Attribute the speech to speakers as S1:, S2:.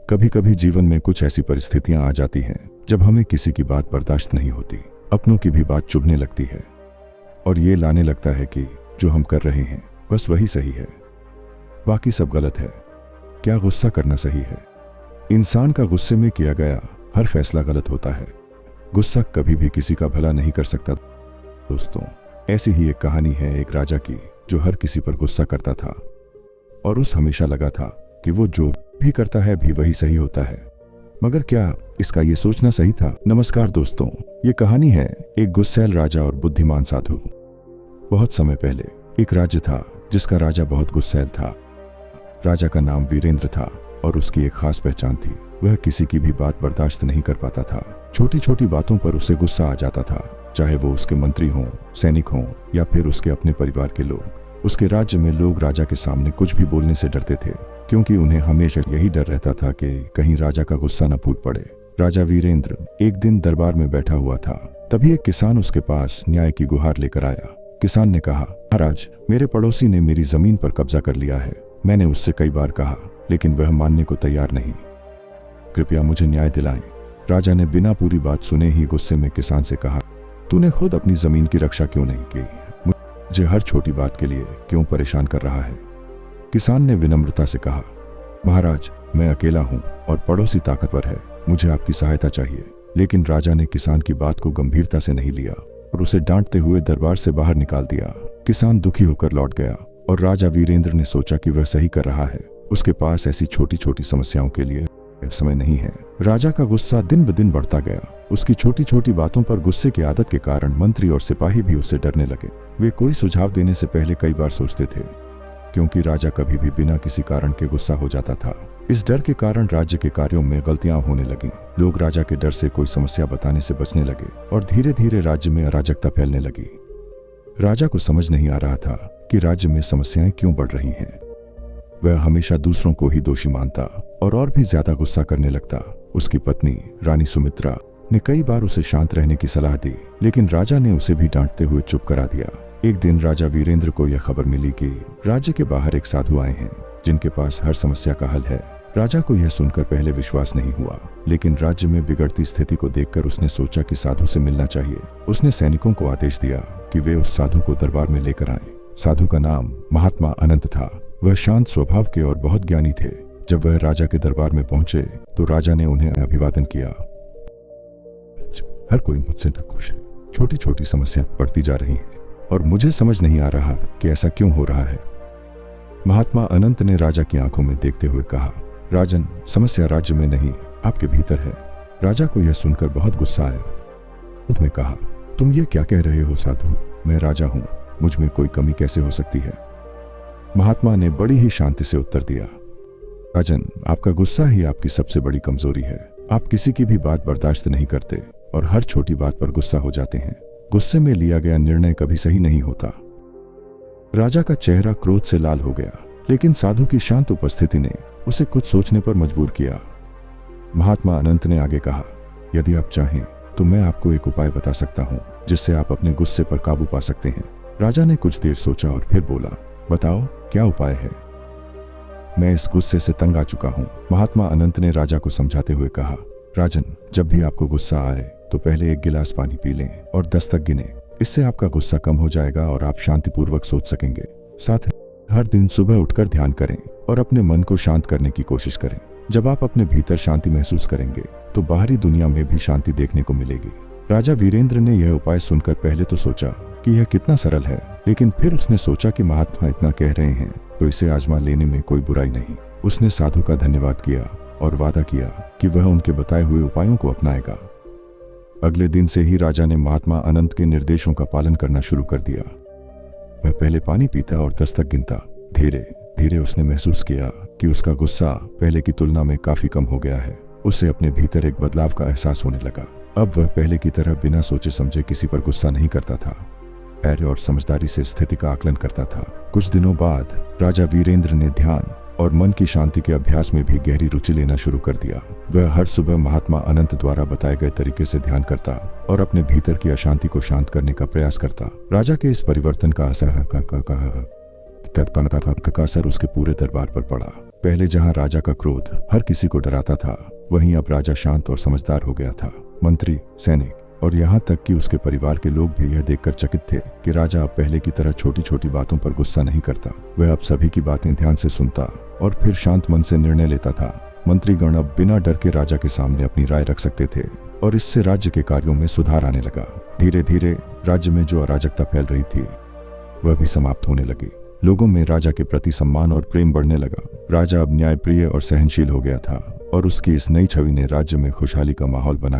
S1: कभी कभी जीवन में कुछ ऐसी परिस्थितियां आ जाती हैं जब हमें किसी की बात बर्दाश्त नहीं होती, अपनों की भी बात चुभने लगती है और ये लाने लगता है कि जो हम कर रहे हैं बस वही सही है, बाकी सब गलत है। क्या गुस्सा करना सही है? इंसान का गुस्से में किया गया हर फैसला गलत होता है। गुस्सा कभी भी किसी का भला नहीं कर सकता। दोस्तों, ऐसी ही एक कहानी है एक राजा की जो हर किसी पर गुस्सा करता था और उस हमेशा लगा था कि वो जो भी करता है भी वही सही होता है। मगर क्या इसका ये सोचना सही था? नमस्कार दोस्तों, ये कहानी है एक गुस्सैल राजा और बुद्धिमान साधु। बहुत समय पहले एक राज्य था जिसका राजा बहुत गुस्सैल था। राजा का नाम वीरेंद्र था और उसकी एक खास पहचान थी। वह किसी की भी बात बर्दाश्त नहीं कर पाता था। छोटी छोटी बातों पर उसे गुस्सा आ जाता था, चाहे वो उसके मंत्री हों, सैनिक हों या फिर उसके अपने परिवार के लोग। उसके राज्य में लोग राजा के सामने कुछ भी बोलने से डरते थे, क्योंकि उन्हें हमेशा यही डर रहता था कि कहीं राजा का गुस्सा न फूट पड़े। राजा वीरेंद्र एक दिन दरबार में बैठा हुआ था। तभी एक किसान उसके पास न्याय की गुहार लेकर आया। किसान ने कहा, महाराज, मेरे पड़ोसी ने मेरी जमीन पर कब्जा कर लिया है। मैंने उससे कई बार कहा, लेकिन वह मानने को तैयार नहीं। कृपया मुझे न्याय दिलाएं। राजा ने बिना पूरी बात सुने ही गुस्से में किसान से कहा, तूने खुद अपनी जमीन की रक्षा क्यों नहीं की? मुझे हर छोटी बात के लिए क्यों परेशान कर रहा है? किसान ने विनम्रता से कहा, महाराज, मैं अकेला हूं और पड़ोसी ताकतवर है। मुझे आपकी सहायता चाहिए। लेकिन राजा ने किसान की बात को गंभीरता से नहीं लिया और उसे डांटते हुए दरबार से बाहर निकाल दिया। किसान दुखी होकर लौट गया और राजा वीरेंद्र ने सोचा कि वह सही कर रहा है। उसके पास ऐसी छोटी छोटी समस्याओं के लिए समय नहीं है। राजा का गुस्सा दिन ब दिन बढ़ता गया। उसकी छोटी छोटी बातों पर गुस्से की आदत के कारण मंत्री और सिपाही भी उससे डरने लगे। वे कोई सुझाव देने से पहले कई बार सोचते थे, क्योंकि राजा कभी भी बिना किसी कारण के गुस्सा हो जाता था। इस डर के कारण राज्य के कार्यों में गलतियां होने लगीं। लोग राजा के डर से कोई समस्या बताने से बचने लगे और धीरे धीरे राज्य में अराजकता फैलने लगी। राजा को समझ नहीं आ रहा था कि राज्य में समस्याएं क्यों बढ़ रही हैं। वह हमेशा दूसरों को ही दोषी मानता और भी ज्यादा गुस्सा करने लगता। उसकी पत्नी रानी सुमित्रा ने कई बार उसे शांत रहने की सलाह दी, लेकिन राजा ने उसे भी डांटते हुए चुप करा दिया। एक दिन राजा वीरेंद्र को यह खबर मिली कि राज्य के बाहर एक साधु आए हैं जिनके पास हर समस्या का हल है। राजा को यह सुनकर पहले विश्वास नहीं हुआ, लेकिन राज्य में बिगड़ती स्थिति को देखकर उसने सोचा कि साधु से मिलना चाहिए। उसने सैनिकों को आदेश दिया कि वे उस साधु को दरबार में लेकर आएं। साधु का नाम महात्मा अनंत था। वह शांत स्वभाव के और बहुत ज्ञानी थे। जब वह राजा के दरबार में पहुंचे तो राजा ने उन्हें अभिवादन किया। हर कोई मुझसे नाखुश है। छोटी छोटी समस्याएं बढ़ती जा रही हैं और मुझे समझ नहीं आ रहा कि ऐसा क्यों हो रहा है। महात्मा अनंत ने राजा की आंखों में देखते हुए कहा, राजन, समस्या राज्य में नहीं, आपके भीतर है। राजा को यह सुनकर बहुत गुस्सा आया। खुद में कहा, तुम ये क्या कह रहे हो साधु? मैं राजा हूं, मुझ में कोई कमी कैसे हो सकती है? महात्मा ने बड़ी ही शांति से उत्तर दिया, राजन, आपका गुस्सा ही आपकी सबसे बड़ी कमजोरी है। आप किसी की भी बात बर्दाश्त नहीं करते और हर छोटी बात पर गुस्सा हो जाते हैं। गुस्से में लिया गया निर्णय कभी सही नहीं होता। राजा का चेहरा क्रोध से लाल हो गया, लेकिन साधु की शांत उपस्थिति ने उसे कुछ सोचने पर मजबूर किया। महात्मा अनंत ने आगे कहा, यदि आप चाहें तो मैं आपको एक उपाय बता सकता हूं जिससे आप अपने गुस्से पर काबू पा सकते हैं। राजा ने कुछ देर सोचा और फिर बोला, बताओ, क्या उपाय है? मैं इस गुस्से से तंग आ चुका हूं। महात्मा अनंत ने राजा को समझाते हुए कहा, राजन, जब भी आपको गुस्सा आए तो पहले एक गिलास पानी पी लें और 10 तक गिने। इससे आपका गुस्सा कम हो जाएगा और आप शांतिपूर्वक सोच सकेंगे। साथ ही हर दिन सुबह उठकर ध्यान करें और अपने मन को शांत करने की कोशिश करें। जब आप अपने भीतर शांति महसूस करेंगे तो बाहरी दुनिया में भी शांति देखने को मिलेगी। राजा वीरेंद्र ने यह उपाय सुनकर पहले तो सोचा कि यह कितना सरल है, लेकिन फिर उसने सोचा कि महात्मा इतना कह रहे हैं तो इसे आजमा लेने में कोई बुराई नहीं। उसने साधु का धन्यवाद किया और वादा किया कि वह उनके बताए हुए उपायों को अपनाएगा। अगले दिन से ही राजा ने महात्मा अनंत के निर्देशों का पालन करना शुरू कर दिया। वह पहले पानी पीता और 10 तक गिनता। धीरे धीरे उसने महसूस किया कि उसका गुस्सा पहले की तुलना में काफी कम हो गया है। उसे अपने भीतर एक बदलाव का एहसास होने लगा। अब वह पहले की तरह बिना सोचे समझे किसी पर गुस्सा नहीं करता था। धैर्य और समझदारी से स्थिति का आकलन करता था। कुछ दिनों बाद राजा वीरेंद्र ने ध्यान और मन की शांति के अभ्यास में भी गहरी रुचि लेना शुरू कर दिया। वह हर सुबह महात्मा अनंत द्वारा बताए गए तरीके से ध्यान करता और अपने भीतर की अशांति को शांत करने का प्रयास करता। राजा के इस परिवर्तन का असर उसके पूरे दरबार पर पड़ा। पहले जहां राजा का क्रोध हर किसी को डराता था, वहीं अब राजा शांत और समझदार हो गया था। मंत्री, सैनिक और यहाँ तक कि उसके परिवार के लोग भी यह देखकर चकित थे कि राजा अब पहले की तरह छोटी छोटी बातों पर गुस्सा नहीं करता। वह अब सभी की बातें ध्यान से सुनता और फिर शांत मन से निर्णय लेता था। मंत्रीगण अब बिना डर के राजा के सामने अपनी राय रख सकते थे और इससे राज्य के कार्यों में सुधार आने लगा। धीरे धीरे राज्य में जो अराजकता फैल रही थी वह भी समाप्त होने लगी। लोगों में राजा के प्रति सम्मान और प्रेम बढ़ने लगा। राजा अब न्यायप्रिय और सहनशील हो गया था और उसकी इस नई छवि ने राज्य में खुशहाली का माहौल बना